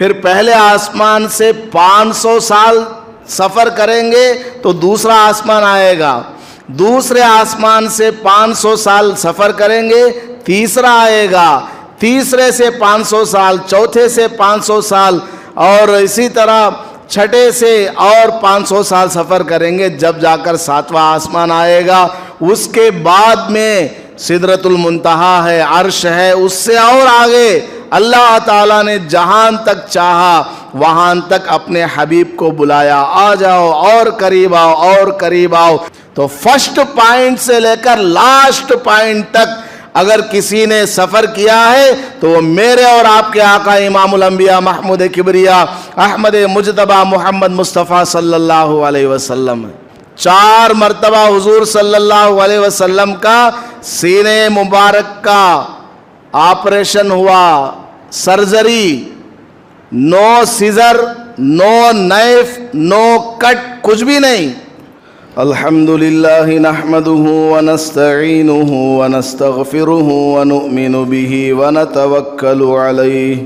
پھر پہلے آسمان سے 500 سال سفر کریں گے تو دوسرا آسمان آئے گا، دوسرے آسمان سے 500 سال سفر کریں گے تیسرا آئے گا، تیسرے سے 500 سال، چوتھے سے 500 سال، اور اسی طرح چھٹے سے اور 500 سال سفر کریں گے، جب جا کر 7واں آسمان آئے گا۔ اس کے بعد میں سدرۃ المنتہا ہے، عرش ہے، اس سے اور آگے اللہ تعالیٰ نے جہاں تک چاہا وہاں تک اپنے حبیب کو بلایا، آ جاؤ اور قریب آؤ اور قریب آؤ۔ تو فرسٹ پوائنٹ سے لے کر لاسٹ پوائنٹ تک اگر کسی نے سفر کیا ہے تو وہ میرے اور آپ کے آقا امام الانبیاء محمود کبریا احمد مجتبی محمد مصطفیٰ صلی اللہ علیہ وسلم ہے۔ 4 مرتبہ حضور صلی اللہ علیہ وسلم کا سینے مبارک کا آپریشن ہوا، سرجری، نو سیزر، نو نائف، نو کٹ، کچھ بھی نہیں۔ الحمدللہ نحمده ونستعینه ونستغفره ونؤمن به ونتوکل علیہ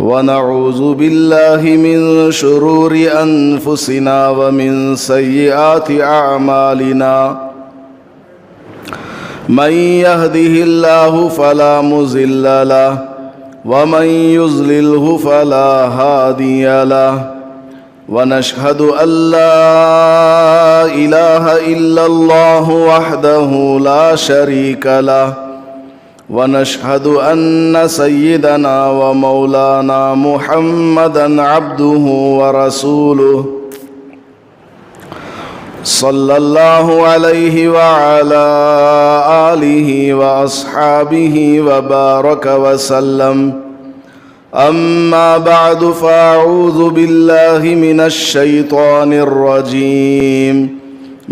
ونعوذ باللہ من شرور انفسنا ومن سیئات اعمالنا من يهده الله فلا مضل له ومن يضلله فلا هادي له ونشهد أن لا إله إلا الله وحده لا شريك له ونشهد أن سيدنا ومولانا محمدا عبده ورسوله صلى الله عليه وعلى آله وأصحابه وبارك وسلم أما بعد فأعوذ بالله من الشيطان الرجيم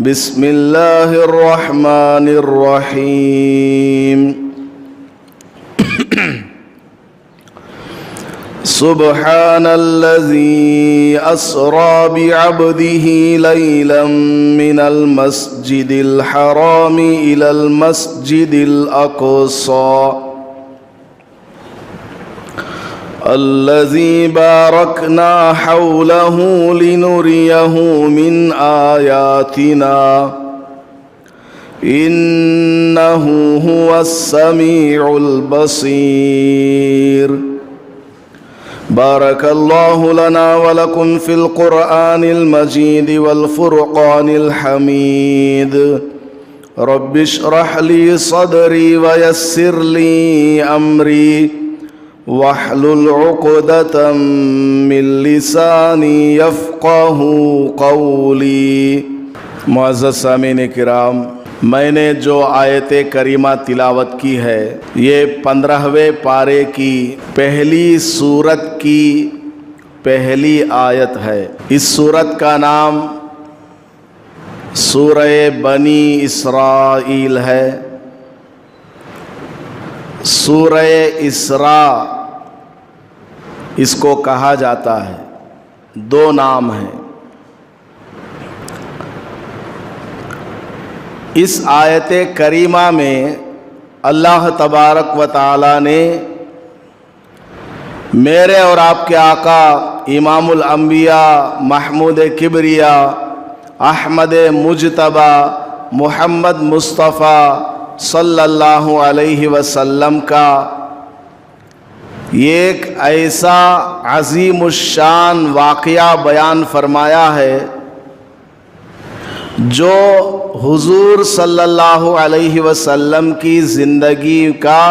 بسم الله الرحمن الرحيم سبحان الذي أسرى بعبده ليلا من المسجد الحرام إلى المسجد الأقصى الذي باركنا حوله لنريه من آياتنا إنه هو السميع البصير بارك الله لنا ولكم في القرآن المجيد والفرقان الحميد رب اشرح لي صدري ويسر لي أمري واحلل عقدة من لساني يفقه قولي۔ معزز سامعین کرام، میں نے جو آیت کریمہ تلاوت کی ہے یہ 15ویں پارے کی پہلی سورت کی پہلی آیت ہے۔ اس سورت کا نام سورہ بنی اسرائیل ہے۔ سورہ اسراء اس کو کہا جاتا ہے، 2 نام ہیں۔ اس آیت کریمہ میں اللہ تبارک و تعالی نے میرے اور آپ کے آقا امام الانبیاء محمود کبریا احمد مجتبی محمد مصطفیٰ صلی اللہ علیہ وسلم کا ایک ایسا عظیم الشان واقعہ بیان فرمایا ہے جو حضور صلی اللہ علیہ وسلم کی زندگی کا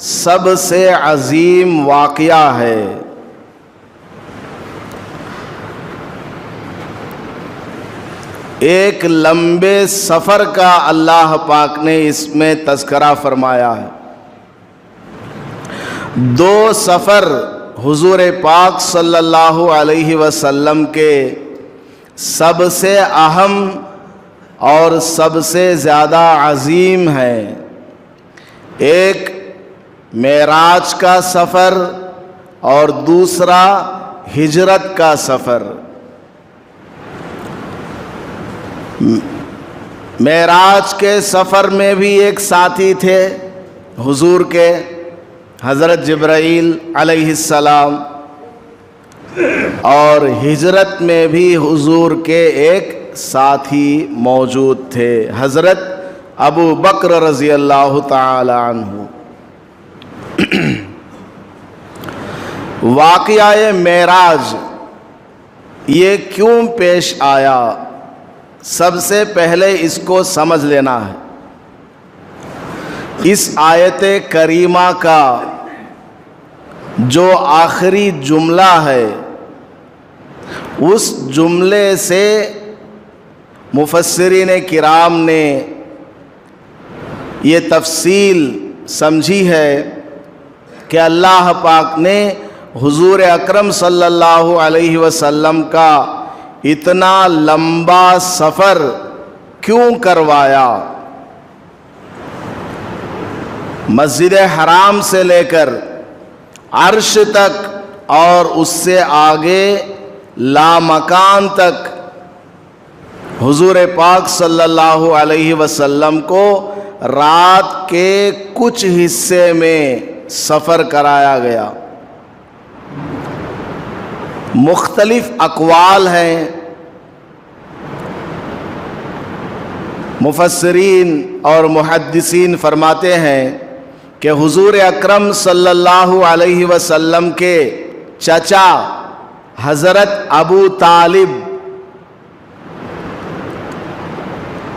سب سے عظیم واقعہ ہے۔ ایک لمبے سفر کا اللہ پاک نے اس میں تذکرہ فرمایا ہے۔ 2 سفر حضور پاک صلی اللہ علیہ وسلم کے سب سے اہم اور سب سے زیادہ عظیم ہے۔ ایک معراج کا سفر اور دوسرا ہجرت کا سفر۔ معراج کے سفر میں بھی ایک ساتھی تھے حضور کے، حضرت جبرائیل علیہ السلام، اور ہجرت میں بھی حضور کے ایک ساتھی موجود تھے، حضرت ابو بکر رضی اللہ تعالی عنہ۔ واقعہ معراج یہ کیوں پیش آیا، سب سے پہلے اس کو سمجھ لینا ہے۔ اس آیت کریمہ کا جو آخری جملہ ہے، اس جملے سے مفسرین کرام نے یہ تفصیل سمجھی ہے کہ اللہ پاک نے حضور اکرم صلی اللہ علیہ وسلم کا اتنا لمبا سفر کیوں کروایا، مسجد حرام سے لے کر عرش تک اور اس سے آگے لامکان تک حضور پاک صلی اللہ علیہ وسلم کو رات کے کچھ حصے میں سفر کرایا گیا۔ مختلف اقوال ہیں، مفسرین اور محدثین فرماتے ہیں کہ حضور اکرم صلی اللہ علیہ وسلم کے چچا حضرت ابو طالب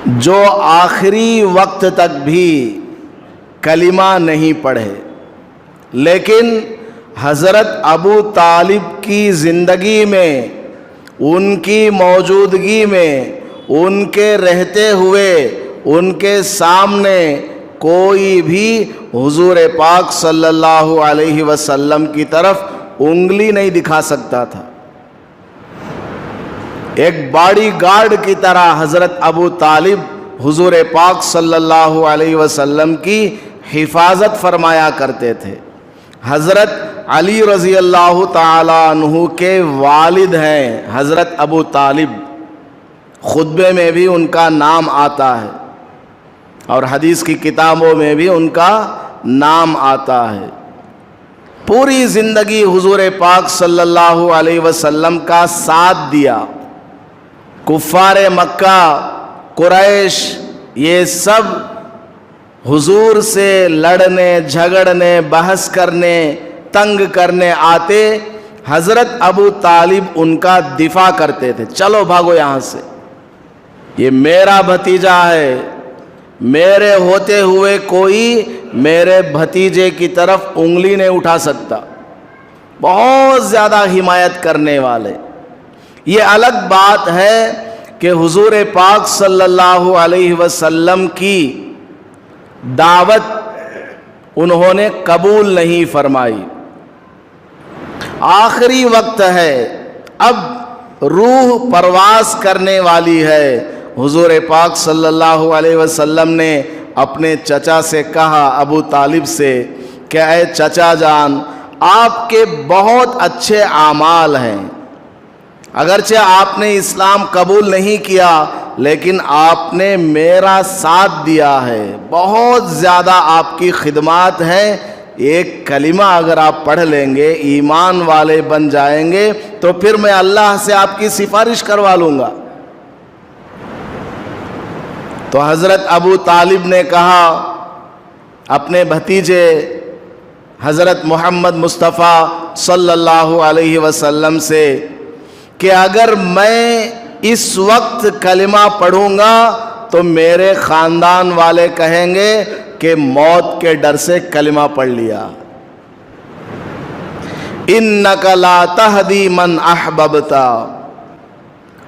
جو آخری وقت تک بھی کلمہ نہیں پڑھے، لیکن حضرت ابو طالب کی زندگی میں، ان کی موجودگی میں، ان کے رہتے ہوئے ان کے سامنے کوئی بھی حضور پاک صلی اللہ علیہ وسلم کی طرف انگلی نہیں دکھا سکتا تھا۔ ایک باڈی گارڈ کی طرح حضرت ابو طالب حضور پاک صلی اللہ علیہ وسلم کی حفاظت فرمایا کرتے تھے۔ حضرت علی رضی اللہ تعالی عنہ کے والد ہیں حضرت ابو طالب، خطبے میں بھی ان کا نام آتا ہے اور حدیث کی کتابوں میں بھی ان کا نام آتا ہے۔ پوری زندگی حضور پاک صلی اللہ علیہ وسلم کا ساتھ دیا۔ کفار مکہ، قریش، یہ سب حضور سے لڑنے، جھگڑنے، بحث کرنے، تنگ کرنے آتے، حضرت ابو طالب ان کا دفاع کرتے تھے، چلو بھاگو یہاں سے، یہ میرا بھتیجا ہے، میرے ہوتے ہوئے کوئی میرے بھتیجے کی طرف انگلی نہیں اٹھا سکتا۔ بہت زیادہ حمایت کرنے والے۔ یہ الگ بات ہے کہ حضور پاک صلی اللہ علیہ وسلم کی دعوت انہوں نے قبول نہیں فرمائی۔ آخری وقت ہے، اب روح پرواز کرنے والی ہے۔ حضور پاک صلی اللہ علیہ وسلم نے اپنے چچا سے کہا، ابو طالب سے، کہ اے چچا جان، آپ کے بہت اچھے اعمال ہیں، اگرچہ آپ نے اسلام قبول نہیں کیا لیکن آپ نے میرا ساتھ دیا ہے، بہت زیادہ آپ کی خدمات ہیں، ایک کلمہ اگر آپ پڑھ لیں گے، ایمان والے بن جائیں گے، تو پھر میں اللہ سے آپ کی سفارش کروا لوں گا۔ تو حضرت ابو طالب نے کہا اپنے بھتیجے حضرت محمد مصطفیٰ صلی اللہ علیہ وسلم سے کہ اگر میں اس وقت کلمہ پڑھوں گا تو میرے خاندان والے کہیں گے کہ موت کے ڈر سے کلمہ پڑھ لیا۔ اِنَّكَ لَا تَهْدِي مَنْ أَحْبَبْتَ،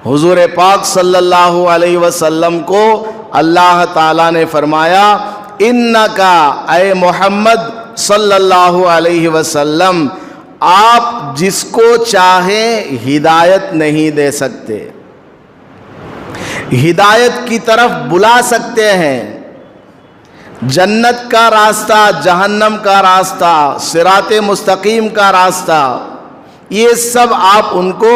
حضور پاک صلی اللہ علیہ وسلم کو اللہ تعالیٰ نے فرمایا، اِنَّكَ اے محمد صلی اللہ علیہ وسلم، آپ جس کو چاہیں ہدایت نہیں دے سکتے، ہدایت کی طرف بلا سکتے ہیں، جنت کا راستہ، جہنم کا راستہ، صراط مستقیم کا راستہ، یہ سب آپ ان کو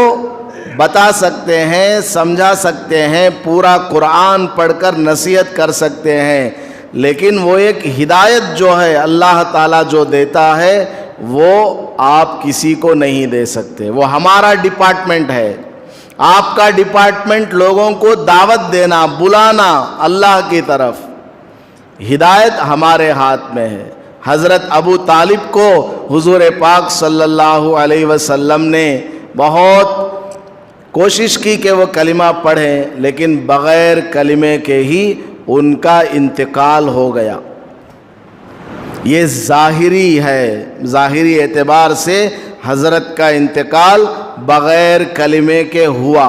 بتا سکتے ہیں، سمجھا سکتے ہیں، پورا قرآن پڑھ کر نصیحت کر سکتے ہیں، لیکن وہ ایک ہدایت جو ہے اللہ تعالیٰ جو دیتا ہے، وہ آپ کسی کو نہیں دے سکتے. وہ ہمارا ڈپارٹمنٹ ہے. آپ کا ڈپارٹمنٹ لوگوں کو دعوت دینا, بلانا اللہ کی طرف. ہدایت ہمارے ہاتھ میں ہے. حضرت ابو طالب کو حضور پاک صلی اللہ علیہ وسلم نے بہت کوشش کی کہ وہ کلمہ پڑھیں, لیکن بغیر کلمے کے ہی ان کا انتقال ہو گیا. یہ ظاہری ہے, ظاہری اعتبار سے حضرت کا انتقال بغیر کلمے کے ہوا,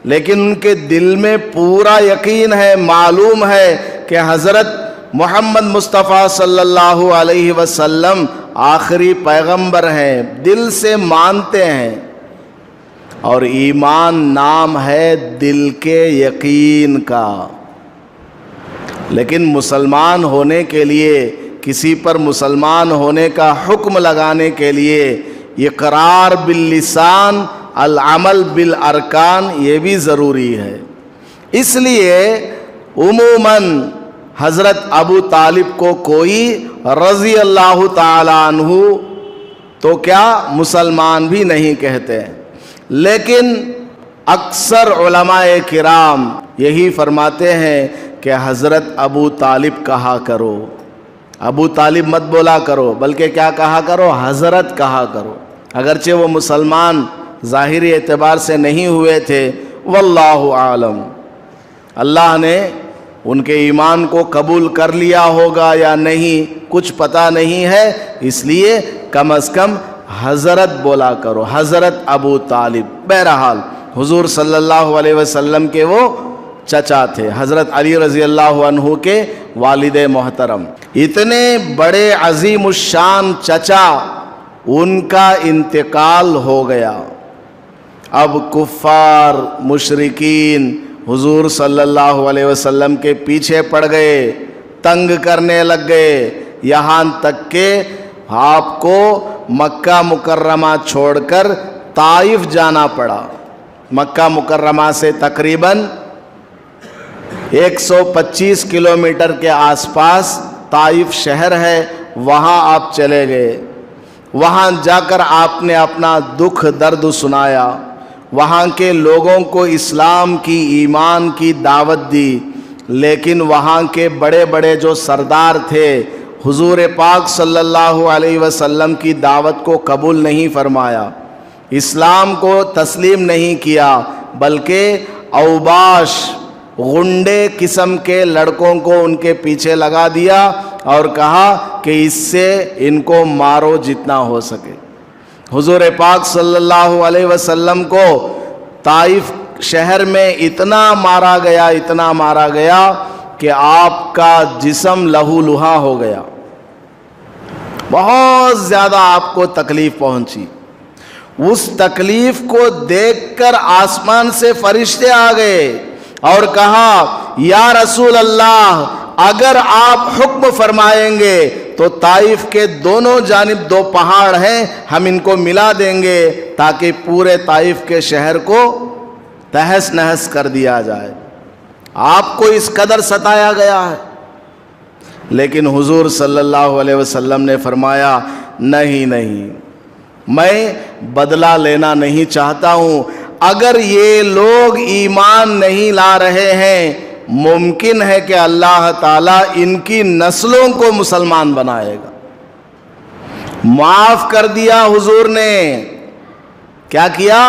لیکن ان کے دل میں پورا یقین ہے, معلوم ہے کہ حضرت محمد مصطفیٰ صلی اللہ علیہ وسلم آخری پیغمبر ہیں, دل سے مانتے ہیں. اور ایمان نام ہے دل کے یقین کا. لیکن مسلمان ہونے کے لیے, کسی پر مسلمان ہونے کا حکم لگانے کے لیے اقرار باللسان العمل بالارکان یہ بھی ضروری ہے. اس لیے عموماً حضرت ابو طالب کو کوئی رضی اللہ تعالی عنہ تو کیا مسلمان بھی نہیں کہتے, لیکن اکثر علماء کرام یہی فرماتے ہیں کہ حضرت ابو طالب کہا کرو. ابو طالب مت بولا کرو, بلکہ کیا کہا کرو, حضرت کہا کرو, اگرچہ وہ مسلمان ظاہری اعتبار سے نہیں ہوئے تھے. واللہ عالم, اللہ نے ان کے ایمان کو قبول کر لیا ہوگا یا نہیں کچھ پتہ نہیں ہے, اس لیے کم از کم حضرت بولا کرو, حضرت ابو طالب. بہرحال حضور صلی اللہ علیہ وسلم کے وہ چچا تھے, حضرت علی رضی اللہ عنہ کے والد محترم. اتنے بڑے عظیم الشان چچا, ان کا انتقال ہو گیا. اب کفار مشرکین حضور صلی اللہ علیہ وسلم کے پیچھے پڑ گئے, تنگ کرنے لگ گئے, یہاں تک کہ آپ کو مکہ مکرمہ چھوڑ کر طائف جانا پڑا. مکہ مکرمہ سے تقریباً 125 کلومیٹر کے آس پاس طائف شہر ہے, وہاں آپ چلے گئے. وہاں جا کر آپ نے اپنا دکھ درد سنایا, وہاں کے لوگوں کو اسلام کی, ایمان کی دعوت دی. لیکن وہاں کے بڑے بڑے جو سردار تھے حضور پاک صلی اللہ علیہ وسلم کی دعوت کو قبول نہیں فرمایا, اسلام کو تسلیم نہیں کیا, بلکہ اوباش غنڈے قسم کے لڑکوں کو ان کے پیچھے لگا دیا اور کہا کہ اس سے ان کو مارو جتنا ہو سکے. حضور پاک صلی اللہ علیہ وسلم کو طائف شہر میں اتنا مارا گیا, اتنا مارا گیا کہ آپ کا جسم لہو لہا ہو گیا. بہت زیادہ آپ کو تکلیف پہنچی. اس تکلیف کو دیکھ کر آسمان سے فرشتے آ گئے اور کہا یا رسول اللہ, اگر آپ حکم فرمائیں گے تو طائف کے دونوں جانب 2 پہاڑ ہیں, ہم ان کو ملا دیں گے تاکہ پورے طائف کے شہر کو تہس نہس کر دیا جائے. آپ کو اس قدر ستایا گیا ہے. لیکن حضور صلی اللہ علیہ وسلم نے فرمایا نہیں نہیں, میں بدلہ لینا نہیں چاہتا ہوں. اگر یہ لوگ ایمان نہیں لا رہے ہیں, ممکن ہے کہ اللہ تعالیٰ ان کی نسلوں کو مسلمان بنائے گا. معاف کر دیا حضور نے. کیا کیا؟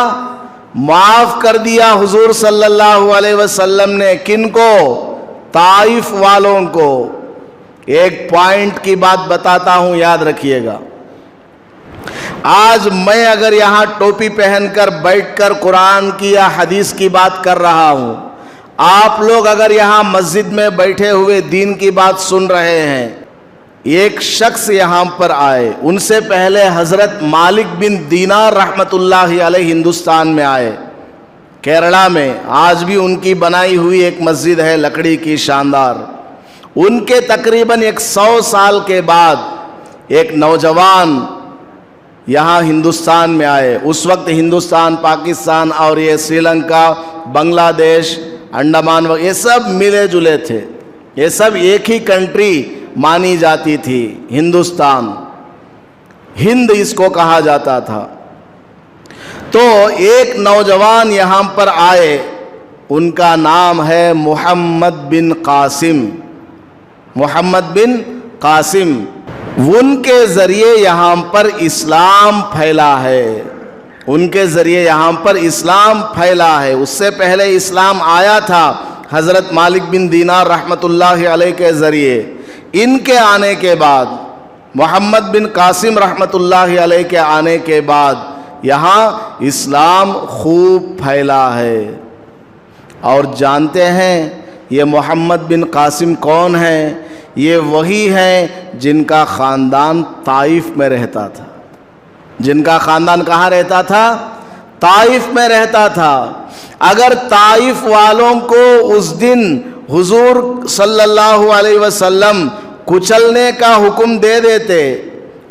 معاف کر دیا حضور صلی اللہ علیہ وسلم نے. کن کو؟ طائف والوں کو. ایک پوائنٹ کی بات بتاتا ہوں, یاد رکھیے گا. آج میں اگر یہاں ٹوپی پہن کر بیٹھ کر قرآن کی یا حدیث کی بات کر رہا ہوں, آپ لوگ اگر یہاں مسجد میں بیٹھے ہوئے دین کی بات سن رہے ہیں, ایک شخص یہاں پر آئے, ان سے پہلے حضرت مالک بن دینار رحمت اللہ علیہ ہندوستان میں آئے, کیرلا میں. آج بھی ان کی بنائی ہوئی ایک مسجد ہے لکڑی کی شاندار. ان کے تقریباً 100 سال کے بعد ایک نوجوان یہاں ہندوستان میں آئے. اس وقت ہندوستان, پاکستان اور یہ سری لنکا, بنگلہ دیش, انڈمان یہ سب ملے جلے تھے. یہ سب ایک ہی کنٹری مانی جاتی تھی, ہندوستان. ہند اس کو کہا جاتا تھا۔ تو ایک نوجوان یہاں پر آئے، ان کا نام ہے محمد بن قاسم، محمد بن قاسم۔ ان کے ذریعے یہاں پر اسلام پھیلا ہے، ان کے ذریعے یہاں پر اسلام پھیلا ہے۔ اس سے پہلے اسلام آیا تھا حضرت مالک بن دینار رحمۃ اللہ علیہ کے ذریعے۔ ان کے آنے کے بعد، محمد بن قاسم رحمۃ اللہ علیہ کے آنے کے بعد یہاں اسلام خوب پھیلا ہے۔ اور جانتے ہیں یہ محمد بن قاسم کون ہیں؟ یہ وہی ہیں جن کا خاندان طائف میں رہتا تھا۔ جن کا خاندان کہاں رہتا تھا؟ طائف میں رہتا تھا۔ اگر طائف والوں کو اس دن حضور صلی اللہ علیہ وسلم کچلنے کا حکم دے دیتے،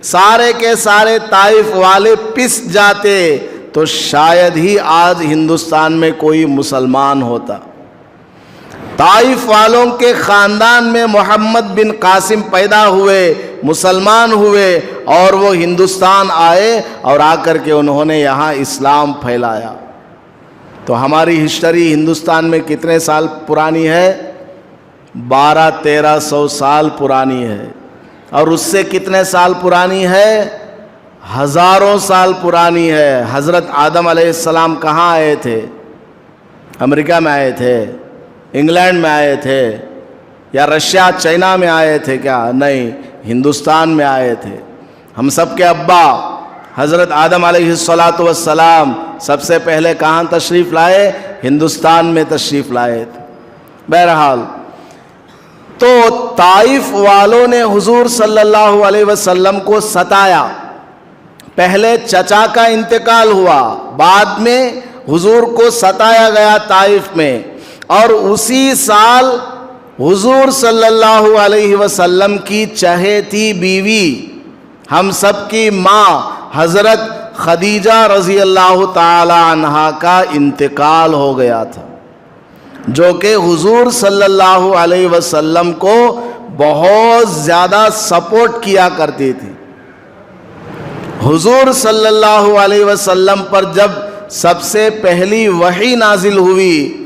سارے کے سارے طائف والے پس جاتے، تو شاید ہی آج ہندوستان میں کوئی مسلمان ہوتا۔ طائف والوں کے خاندان میں محمد بن قاسم پیدا ہوئے، مسلمان ہوئے، اور وہ ہندوستان آئے، اور آ کر کے انہوں نے یہاں اسلام پھیلایا۔ تو ہماری ہسٹری ہندوستان میں کتنے سال پرانی ہے؟ 1200-1300 سال پرانی ہے۔ اور اس سے کتنے سال پرانی ہے؟ ہزاروں سال پرانی ہے۔ حضرت آدم علیہ السلام کہاں آئے تھے؟ امریکہ میں آئے تھے؟ انگلینڈ میں آئے تھے؟ یا رشیا چائنا میں آئے تھے کیا؟ نہیں، ہندوستان میں آئے تھے۔ ہم سب کے ابا حضرت آدم علیہ السلام سب سے پہلے کہاں تشریف لائے؟ ہندوستان میں تشریف لائے تھے۔ بہرحال تو طائف والوں نے حضور صلی اللہ علیہ وسلم کو ستایا۔ پہلے چچا کا انتقال ہوا، بعد میں حضور کو ستایا گیا طائف میں، اور اسی سال حضور صلی اللہ علیہ وسلم کی چہیتی بیوی، ہم سب کی ماں حضرت خدیجہ رضی اللہ تعالی عنہا کا انتقال ہو گیا تھا، جو کہ حضور صلی اللہ علیہ وسلم کو بہت زیادہ سپورٹ کیا کرتی تھی۔ حضور صلی اللہ علیہ وسلم پر جب سب سے پہلی وحی نازل ہوئی،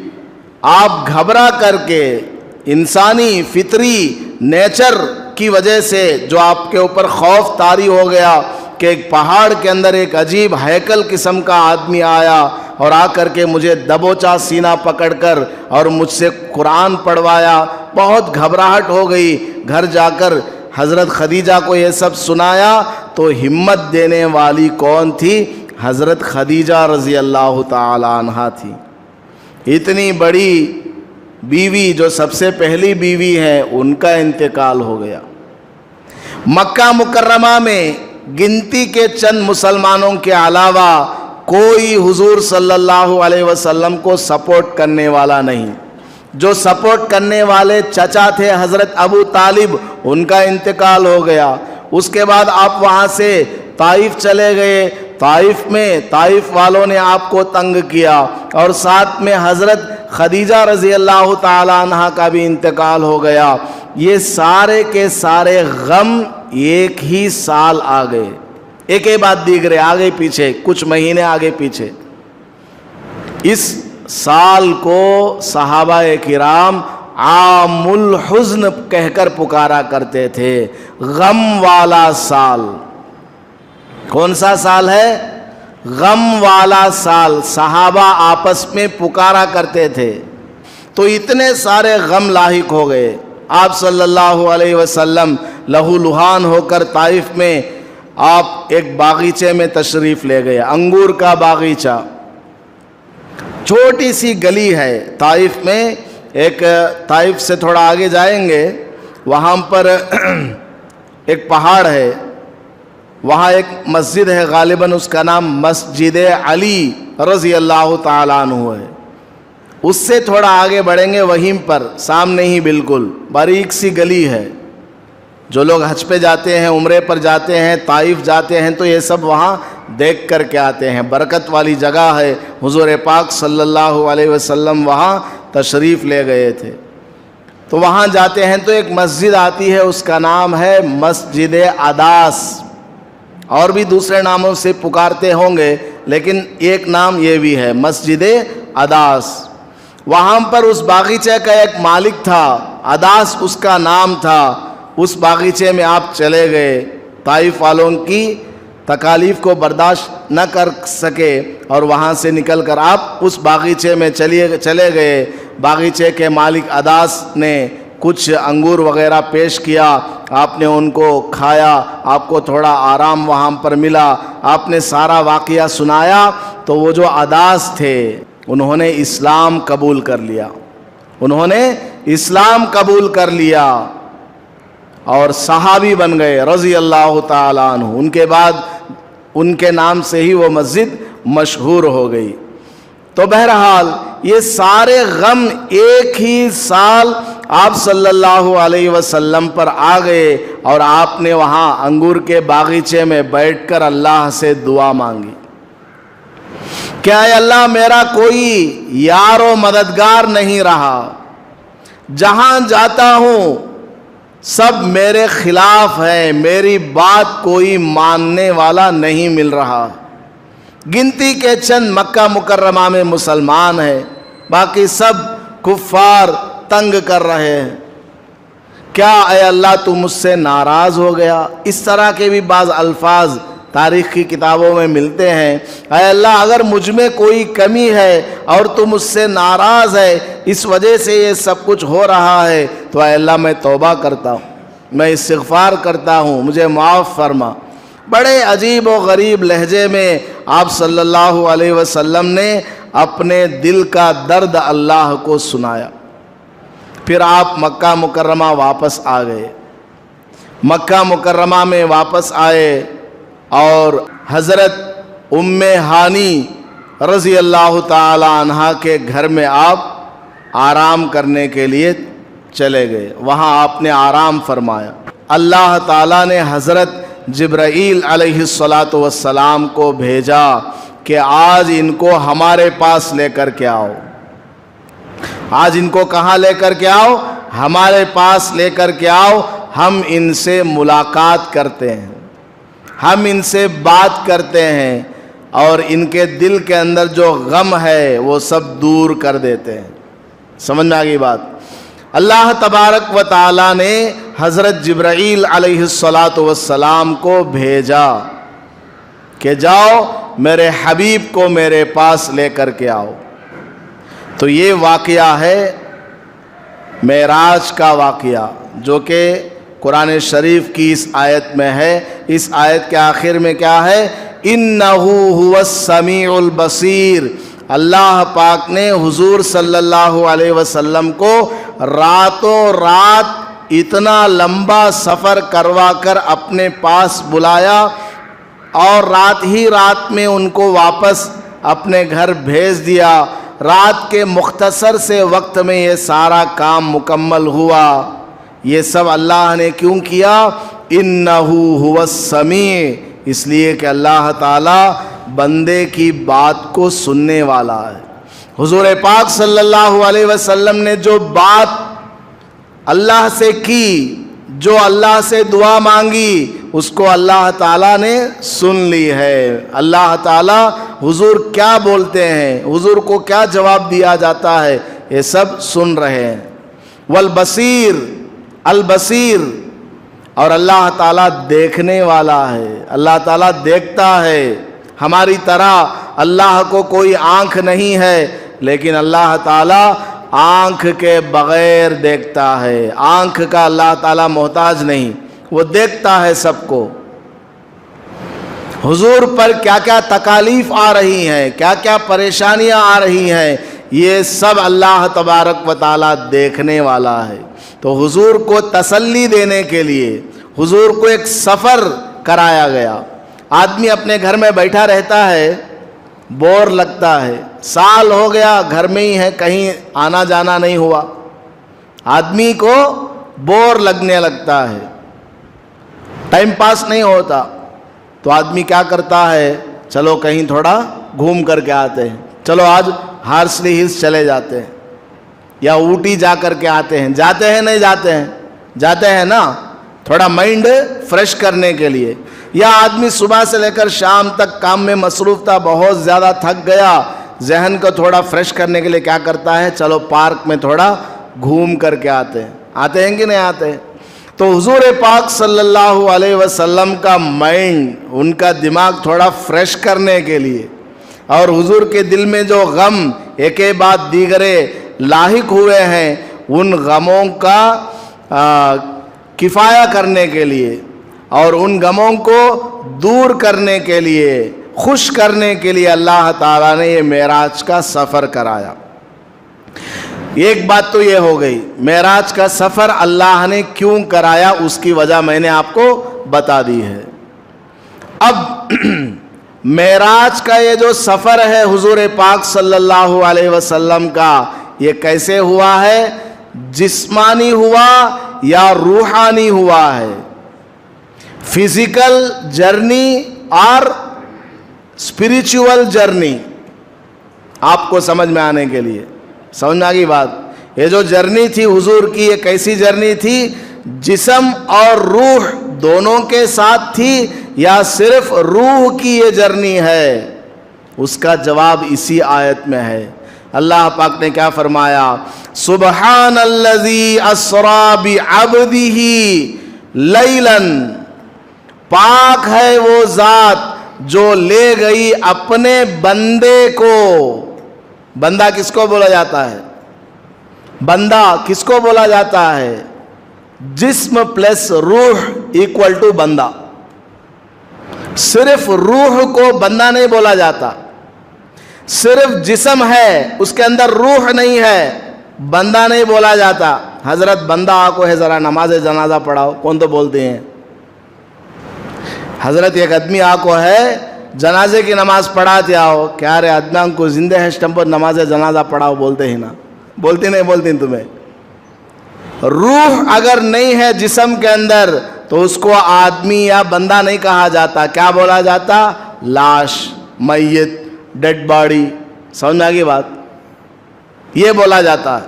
آپ گھبرا کر کے، انسانی فطری نیچر کی وجہ سے جو آپ کے اوپر خوف طاری ہو گیا کہ ایک پہاڑ کے اندر ایک عجیب ہیکل قسم کا آدمی آیا اور آ کر کے مجھے دبوچا سینہ پکڑ کر اور مجھ سے قرآن پڑھوایا، بہت گھبراہٹ ہو گئی۔ گھر جا کر حضرت خدیجہ کو یہ سب سنایا تو ہمت دینے والی کون تھی؟ حضرت خدیجہ رضی اللہ تعالی عنہا تھی۔ اتنی بڑی بیوی جو سب سے پہلی بیوی ہے، ان کا انتقال ہو گیا۔ مکہ مکرمہ میں گنتی کے چند مسلمانوں کے علاوہ کوئی حضور صلی اللہ علیہ وسلم کو سپورٹ کرنے والا نہیں۔ جو سپورٹ کرنے والے چچا تھے حضرت ابو طالب، ان کا انتقال ہو گیا۔ اس کے بعد آپ وہاں سے طائف چلے گئے۔ طائف میں طائف والوں نے آپ کو تنگ کیا، اور ساتھ میں حضرت خدیجہ رضی اللہ تعالی عنہا کا بھی انتقال ہو گیا۔ یہ سارے کے سارے غم ایک ہی سال آ گئے، ایک ہی بات دیگرے آگے پیچھے، کچھ مہینے آگے پیچھے۔ اس سال کو صحابہ کرام عام الحزن کہہ کر پکارا کرتے تھے، غم والا سال۔ کون سا سال ہے؟ غم والا سال۔ صحابہ آپس میں پکارا کرتے تھے۔ تو اتنے سارے غم لاحق ہو گئے۔ آپ صلی اللہ علیہ وسلم لہو لہان ہو کر طائف میں آپ ایک باغیچے میں تشریف لے گئے، انگور کا باغیچہ۔ چھوٹی سی گلی ہے طائف میں، ایک طائف سے تھوڑا آگے جائیں گے، وہاں پر ایک پہاڑ ہے، وہاں ایک مسجد ہے، غالباً اس کا نام مسجد علی رضی اللہ تعالیٰ عنہ ہے۔ اس سے تھوڑا آگے بڑھیں گے، وہیں پر سامنے ہی بالکل باریک سی گلی ہے۔ جو لوگ حج پہ جاتے ہیں، عمرے پر جاتے ہیں، طائف جاتے ہیں، تو یہ سب وہاں دیکھ کر کے آتے ہیں۔ برکت والی جگہ ہے، حضور پاک صلی اللہ علیہ وسلم وہاں تشریف لے گئے تھے۔ تو وہاں جاتے ہیں تو ایک مسجد آتی ہے، اس کا نام ہے مسجد عداس۔ اور بھی دوسرے ناموں سے پکارتے ہوں گے، لیکن ایک نام یہ بھی ہے، مسجد عداس۔ وہاں پر اس باغیچے کا ایک مالک تھا، عداس اس کا نام تھا۔ اس باغیچے میں آپ چلے گئے، طائف والوں کی تکالیف کو برداشت نہ کر سکے اور وہاں سے نکل کر آپ اس باغیچے میں چلے گئے۔ باغیچے کے مالک عداس نے کچھ انگور وغیرہ پیش کیا، آپ نے ان کو کھایا، آپ کو تھوڑا آرام وہاں پر ملا، آپ نے سارا واقعہ سنایا تو وہ جو عداس تھے انہوں نے اسلام قبول کر لیا، انہوں نے اسلام قبول کر لیا اور صحابی بن گئے رضی اللہ تعالیٰ عنہ۔ ان کے بعد ان کے نام سے ہی وہ مسجد مشہور ہو گئی۔ تو بہرحال یہ سارے غم ایک ہی سال آپ صلی اللہ علیہ وسلم پر آ گئے اور آپ نے وہاں انگور کے باغیچے میں بیٹھ کر اللہ سے دعا مانگی کہ اے اللہ میرا کوئی یار و مددگار نہیں رہا، جہاں جاتا ہوں سب میرے خلاف ہے، میری بات کوئی ماننے والا نہیں مل رہا۔ گنتی کے چند مکہ مکرمہ میں مسلمان ہیں، باقی سب کفار تنگ کر رہے ہیں، کیا اے اللہ تو مجھ سے ناراض ہو گیا؟ اس طرح کے بھی بعض الفاظ تاریخ کی کتابوں میں ملتے ہیں۔ اے اللہ اگر مجھ میں کوئی کمی ہے اور تو مجھ سے ناراض ہے، اس وجہ سے یہ سب کچھ ہو رہا ہے، تو اے اللہ میں توبہ کرتا ہوں، میں استغفار کرتا ہوں، مجھے معاف فرما۔ بڑے عجیب و غریب لہجے میں آپ صلی اللہ علیہ وسلم نے اپنے دل کا درد اللہ کو سنایا۔ پھر آپ مکہ مکرمہ واپس آ گئے، مکہ مکرمہ میں واپس آئے اور حضرت ام ہانی رضی اللہ تعالی عنہا کے گھر میں آپ آرام کرنے کے لیے چلے گئے، وہاں آپ نے آرام فرمایا۔ اللہ تعالیٰ نے حضرت جبرائیل علیہ السلام کو بھیجا کہ آج ان کو ہمارے پاس لے کر کے آؤ۔ آج ان کو کہاں لے کر کے آؤ؟ ہمارے پاس لے کر کے آؤ، ہم ان سے ملاقات کرتے ہیں، ہم ان سے بات کرتے ہیں اور ان کے دل کے اندر جو غم ہے وہ سب دور کر دیتے ہیں۔ سمجھ میں آ گئی بات؟ اللہ تبارک و تعالیٰ نے حضرت جبرائیل علیہ السلام کو بھیجا کہ جاؤ میرے حبیب کو میرے پاس لے کر کے آؤ۔ تو یہ واقعہ ہے معراج کا واقعہ، جو کہ قرآن شریف کی اس آیت میں ہے۔ اس آیت کے آخر میں کیا ہے؟ اِنَّهُ هُوَ السَّمِيعُ الْبَصِيرُ۔ اللہ پاک نے حضور صلی اللہ علیہ وسلم کو راتوں رات اتنا لمبا سفر کروا کر اپنے پاس بلایا اور رات ہی رات میں ان کو واپس اپنے گھر بھیج دیا۔ رات کے مختصر سے وقت میں یہ سارا کام مکمل ہوا۔ یہ سب اللہ نے کیوں کیا؟ اِنَّهُ هُوَ السَّمِيعُ، اس لیے کہ اللہ تعالیٰ بندے کی بات کو سننے والا ہے۔ حضور پاک صلی اللہ علیہ وسلم نے جو بات اللہ سے کی، جو اللہ سے دعا مانگی، اس کو اللہ تعالیٰ نے سن لی ہے۔ اللہ تعالیٰ حضور کیا بولتے ہیں، حضور کو کیا جواب دیا جاتا ہے، یہ سب سن رہے ہیں۔ والبصیر، البصیر، اور اللہ تعالیٰ دیکھنے والا ہے، اللہ تعالیٰ دیکھتا ہے۔ ہماری طرح اللہ کو کوئی آنکھ نہیں ہے، لیکن اللہ تعالیٰ آنکھ کے بغیر دیکھتا ہے۔ آنکھ کا اللہ تعالیٰ محتاج نہیں، وہ دیکھتا ہے سب کو۔ حضور پر کیا کیا تکالیف آ رہی ہیں، کیا کیا پریشانیاں آ رہی ہیں، یہ سب اللہ تبارک و تعالیٰ دیکھنے والا ہے۔ تو حضور کو تسلی دینے کے لیے حضور کو ایک سفر کرایا گیا۔ آدمی اپنے گھر میں بیٹھا رہتا ہے، بور لگتا ہے، سال ہو گیا گھر میں ہی ہے، کہیں آنا جانا نہیں ہوا، آدمی کو بور لگنے لگتا ہے، ٹائم پاس نہیں ہوتا، تو آدمی کیا کرتا ہے؟ چلو کہیں تھوڑا گھوم کر کے آتے ہیں، چلو آج ہارسلی ہلز چلے جاتے ہیں یا اوٹی جا کر کے آتے ہیں۔ جاتے ہیں نہیں جاتے ہیں؟ جاتے ہیں نا، تھوڑا مائنڈ فریش کرنے کے لیے۔ یا آدمی صبح سے لے کر شام تک کام میں مصروف تھا, بہت زیادہ تھک گیا, ذہن کو تھوڑا فریش کرنے کے لیے کیا کرتا ہے, چلو پارک میں تھوڑا گھوم کر کے آتے ہیں کہ نہیں آتے؟ تو حضور پاک صلی اللہ علیہ وسلم کا مائنڈ, ان کا دماغ تھوڑا فریش کرنے کے لیے, اور حضور کے دل میں جو غم ایک بعد دیگرے لاحق ہوئے ہیں, ان غموں کا کفایہ کرنے کے لیے اور ان غموں کو دور کرنے کے لیے, خوش کرنے کے لیے اللہ تعالیٰ نے یہ معراج کا سفر کرایا. ایک بات تو یہ ہو گئی, معراج کا سفر اللہ نے کیوں کرایا اس کی وجہ میں نے آپ کو بتا دی ہے. اب معراج کا یہ جو سفر ہے حضور پاک صلی اللہ علیہ وسلم کا, یہ کیسے ہوا ہے؟ جسمانی ہوا یا روحانی ہوا ہے؟ فزیکل جرنی اور اسپریچول جرنی. آپ کو سمجھ میں آنے کے لیے, سمجھ میں آ گئی بات؟ یہ جو جرنی تھی حضور کی, یہ کیسی جرنی تھی؟ جسم اور روح دونوں کے ساتھ تھی یا صرف روح کی یہ جرنی ہے؟ اس کا جواب اسی آیت میں ہے. اللہ پاک نے کیا فرمایا؟ سبحان الذی اسری بعبدہ لیلا, پاک ہے وہ ذات جو لے گئی اپنے بندے کو. بندہ کس کو بولا جاتا ہے؟ بندہ کس کو بولا جاتا ہے؟ جسم پلس روح ایکول ٹو بندہ. صرف روح کو بندہ نہیں بولا جاتا, صرف جسم ہے اس کے اندر روح نہیں ہے, بندہ نہیں بولا جاتا. حضرت بندہ آکو ہے ذرا نماز جنازہ پڑھاؤ, کون تو بولتے ہیں؟ حضرت ایک آدمی آکو ہے جنازے کی نماز پڑھاتے آؤ, کیا رے آدمی کو زندہ ہے اسٹمپر نماز جنازہ پڑھاؤ, بولتے ہی نا, بولتے نہیں بولتے تمہیں؟ روح اگر نہیں ہے جسم کے اندر تو اس کو آدمی یا بندہ نہیں کہا جاتا. کیا بولا جاتا؟ لاش, میت, ڈیڈ باڈی. سمجھ میں آ گئی بات؟ یہ بولا جاتا ہے.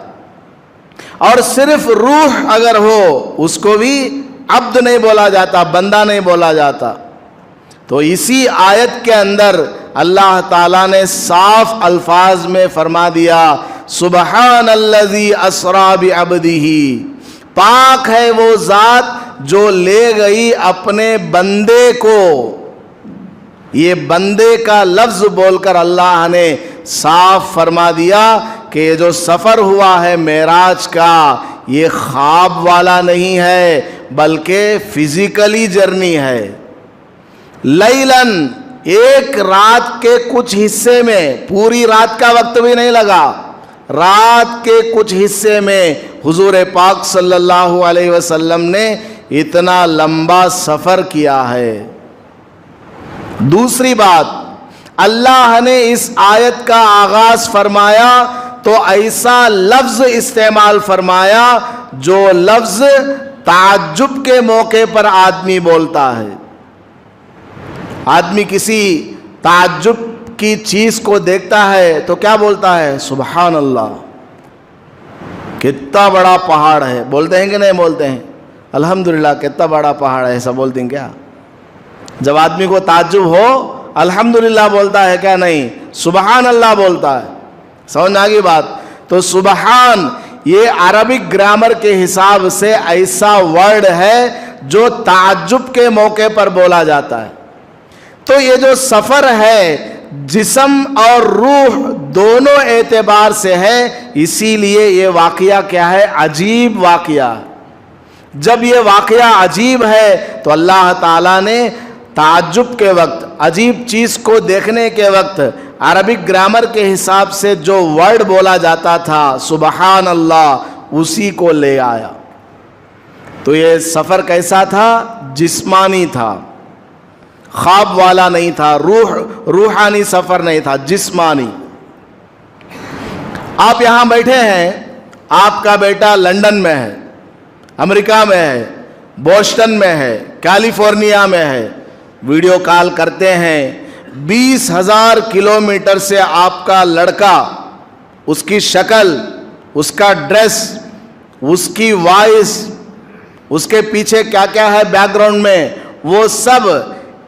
اور صرف روح اگر ہو اس کو بھی عبد نہیں بولا جاتا, بندہ نہیں بولا جاتا. تو اسی آیت کے اندر اللہ تعالیٰ نے صاف الفاظ میں فرما دیا سبحان الذی اسری بعبدہ, پاک ہے وہ ذات جو لے گئی اپنے بندے کو. یہ بندے کا لفظ بول کر اللہ نے صاف فرما دیا کہ یہ جو سفر ہوا ہے معراج کا, یہ خواب والا نہیں ہے بلکہ فزیکلی جرنی ہے. لیلن, ایک رات کے کچھ حصے میں, پوری رات کا وقت بھی نہیں لگا, رات کے کچھ حصے میں حضور پاک صلی اللہ علیہ وسلم نے اتنا لمبا سفر کیا ہے. دوسری بات, اللہ نے اس آیت کا آغاز فرمایا تو ایسا لفظ استعمال فرمایا جو لفظ تعجب کے موقع پر آدمی بولتا ہے. آدمی کسی تعجب کی چیز کو دیکھتا ہے تو کیا بولتا ہے؟ سبحان اللہ, کتنا بڑا پہاڑ ہے. بولتے ہیں کہ نہیں بولتے ہیں؟ الحمدللہ کتنا بڑا پہاڑ ہے, ایسا بولتے ہیں کیا؟ جب آدمی کو تعجب ہو الحمدللہ بولتا ہے کیا؟ نہیں, سبحان اللہ بولتا ہے. سمجھ آ گئی بات؟ تو سبحان یہ عربک گرامر کے حساب سے ایسا ورڈ ہے جو تعجب کے موقع پر بولا جاتا ہے. تو یہ جو سفر ہے جسم اور روح دونوں اعتبار سے ہے, اسی لیے یہ واقعہ کیا ہے؟ عجیب واقعہ. جب یہ واقعہ عجیب ہے تو اللہ تعالیٰ نے تعجب کے وقت, عجیب چیز کو دیکھنے کے وقت عربک گرامر کے حساب سے جو ورڈ بولا جاتا تھا سبحان اللہ, اسی کو لے آیا. تو یہ سفر کیسا تھا؟ جسمانی تھا, خواب والا نہیں تھا, روحانی سفر نہیں تھا, جسمانی. آپ یہاں بیٹھے ہیں, آپ کا بیٹا لندن میں ہے, امریکہ میں ہے, بوسٹن میں ہے, کیلیفورنیا میں ہے, ویڈیو کال کرتے ہیں. 20,000 کلومیٹر سے آپ کا لڑکا, اس کی شکل, اس کا ڈریس, اس کی وائس, اس کے پیچھے کیا کیا ہے بیک گراؤنڈ میں, وہ سب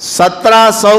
1700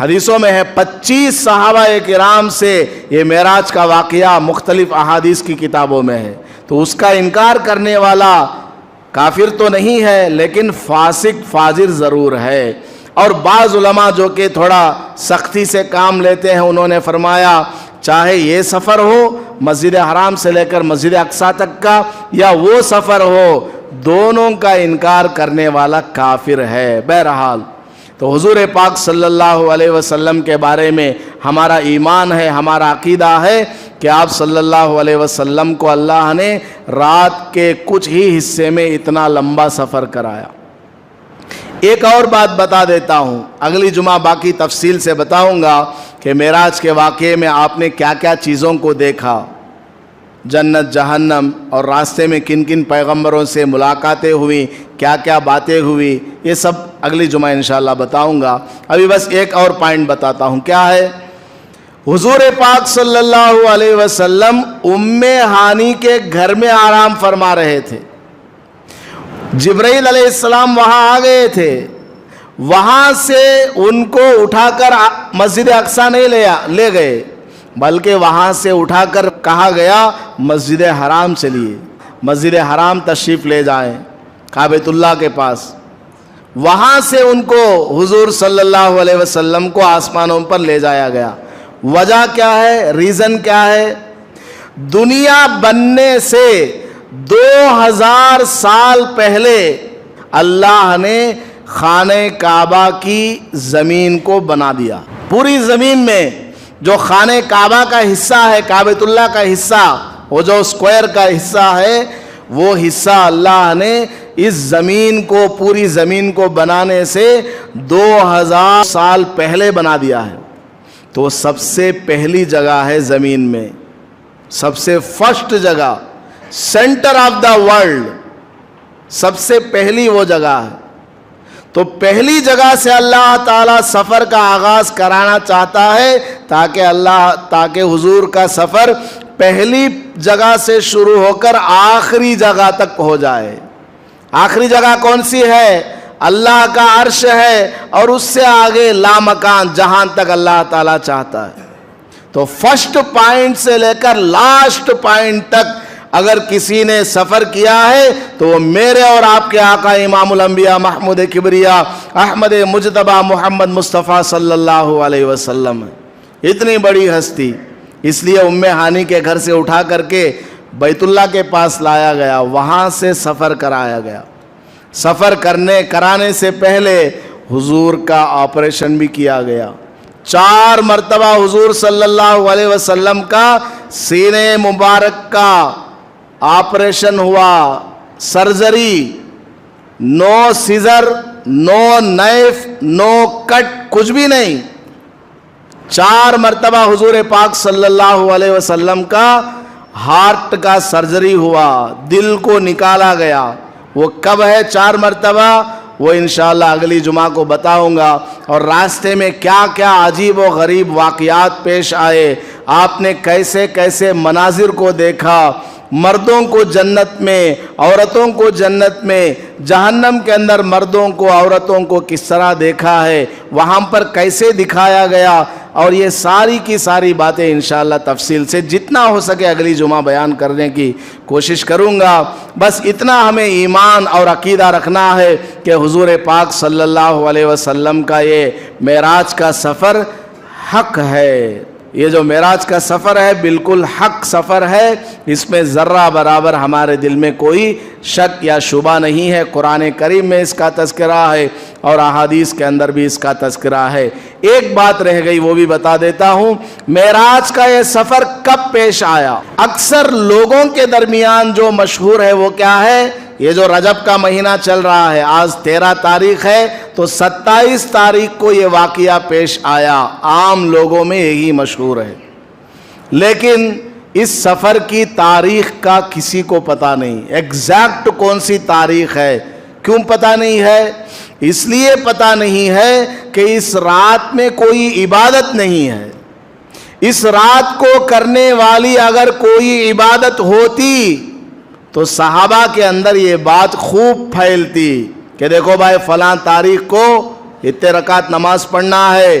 حدیثوں میں ہے 25 صحابہ کرام سے یہ معراج کا واقعہ مختلف احادیث کی کتابوں میں ہے. تو اس کا انکار کرنے والا کافر تو نہیں ہے لیکن فاسق فاجر ضرور ہے. اور بعض علماء جو کہ تھوڑا سختی سے کام لیتے ہیں انہوں نے فرمایا چاہے یہ سفر ہو مسجد حرام سے لے کر مسجد اقصی تک کا یا وہ سفر ہو، دونوں کا انکار کرنے والا کافر ہے. بہرحال تو حضور پاک صلی اللہ علیہ وسلم کے بارے میں ہمارا ایمان ہے، ہمارا عقیدہ ہے کہ آپ صلی اللہ علیہ وسلم کو اللہ نے رات کے کچھ ہی حصے میں اتنا لمبا سفر کرایا. ایک اور بات بتا دیتا ہوں، اگلی جمعہ باقی تفصیل سے بتاؤں گا کہ معراج کے واقعے میں آپ نے کیا کیا چیزوں کو دیکھا، جنت جہنم، اور راستے میں کن کن پیغمبروں سے ملاقاتیں ہوئیں، کیا کیا باتیں ہوئی، یہ سب اگلی جمعہ انشاءاللہ بتاؤں گا. ابھی بس ایک اور پوائنٹ بتاتا ہوں. کیا ہے؟ حضور پاک صلی اللہ علیہ وسلم ام ہانی کے گھر میں آرام فرما رہے تھے. جبرائیل علیہ السلام وہاں آ گئے تھے، وہاں سے ان کو اٹھا کر مسجد اقصی نہیں لے گئے بلکہ وہاں سے اٹھا کر کہا گیا مسجد حرام چلیے، مسجد حرام تشریف لے جائیں کعبۃ اللہ کے پاس. وہاں سے ان کو حضور صلی اللہ علیہ وسلم کو آسمانوں پر لے جایا گیا. وجہ کیا ہے؟ ریزن کیا ہے؟ دنیا بننے سے 2000 سال پہلے اللہ نے خانہ کعبہ کی زمین کو بنا دیا. پوری زمین میں جو خانہ کعبہ کا حصہ ہے، کعبۃ اللہ کا حصہ، وہ جو اسکوائر کا حصہ ہے، وہ حصہ اللہ نے اس زمین کو، پوری زمین کو بنانے سے 2000 سال پہلے بنا دیا ہے. تو سب سے پہلی جگہ ہے زمین میں، سب سے فرسٹ جگہ، سینٹر آف دا ورلڈ، سب سے پہلی وہ جگہ ہے. تو پہلی جگہ سے اللہ تعالیٰ سفر کا آغاز کرانا چاہتا ہے تاکہ حضور کا سفر پہلی جگہ سے شروع ہو کر آخری جگہ تک ہو جائے. آخری جگہ کون سی ہے؟ اللہ کا عرش ہے، اور اس سے آگے لامکان جہاں تک اللہ تعالیٰ چاہتا ہے. تو فرسٹ پوائنٹ سے لے کر لاسٹ پوائنٹ تک اگر کسی نے سفر کیا ہے تو وہ میرے اور آپ کے آقا امام الانبیاء محمود کبریا احمد مجتبی محمد مصطفیٰ صلی اللہ علیہ وسلم ہے. اتنی بڑی ہستی، اس لیے ام ہانی کے گھر سے اٹھا کر کے بیت اللہ کے پاس لایا گیا، وہاں سے سفر کرایا گیا. سفر کرانے سے پہلے حضور کا آپریشن بھی کیا گیا. 4 مرتبہ حضور صلی اللہ علیہ وسلم کا سینے مبارک کا آپریشن ہوا، سرجری، نو سیزر، نو نائف، نو کٹ، کچھ بھی نہیں. 4 مرتبہ حضور پاک صلی اللہ علیہ وسلم کا ہارٹ کا سرجری ہوا، دل کو نکالا گیا. وہ کب ہے 4 مرتبہ؟ وہ انشاءاللہ اگلی جمعہ کو بتاؤں گا. اور راستے میں کیا کیا عجیب و غریب واقعات پیش آئے، آپ نے کیسے کیسے مناظر کو دیکھا، مردوں کو جنت میں، عورتوں کو جنت میں، جہنم کے اندر مردوں کو عورتوں کو کس طرح دیکھا ہے، وہاں پر کیسے دکھایا گیا. اور یہ ساری کی ساری باتیں انشاءاللہ تفصیل سے جتنا ہو سکے اگلی جمعہ بیان کرنے کی کوشش کروں گا. بس اتنا ہمیں ایمان اور عقیدہ رکھنا ہے کہ حضور پاک صلی اللہ علیہ وسلم کا یہ معراج کا سفر حق ہے. یہ جو معراج کا سفر ہے بالکل حق سفر ہے، اس میں ذرہ برابر ہمارے دل میں کوئی شک یا شبہ نہیں ہے. قرآن کریم میں اس کا تذکرہ ہے اور احادیث کے اندر بھی اس کا تذکرہ ہے. ایک بات رہ گئی وہ بھی بتا دیتا ہوں، معراج کا یہ سفر کب پیش آیا؟ اکثر لوگوں کے درمیان جو مشہور ہے وہ کیا ہے؟ یہ جو رجب کا مہینہ چل رہا ہے، آج 13 تاریخ ہے تو 27 تاریخ کو یہ واقعہ پیش آیا. عام لوگوں میں یہی مشہور ہے، لیکن اس سفر کی تاریخ کا کسی کو پتہ نہیں. ایگزیکٹ کون سی تاریخ ہے؟ کیوں پتہ نہیں ہے؟ اس لیے پتہ نہیں ہے کہ اس رات میں کوئی عبادت نہیں ہے. اس رات کو کرنے والی اگر کوئی عبادت ہوتی تو صحابہ کے اندر یہ بات خوب پھیلتی کہ دیکھو بھائی فلاں تاریخ کو اتنے رکعت نماز پڑھنا ہے،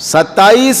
27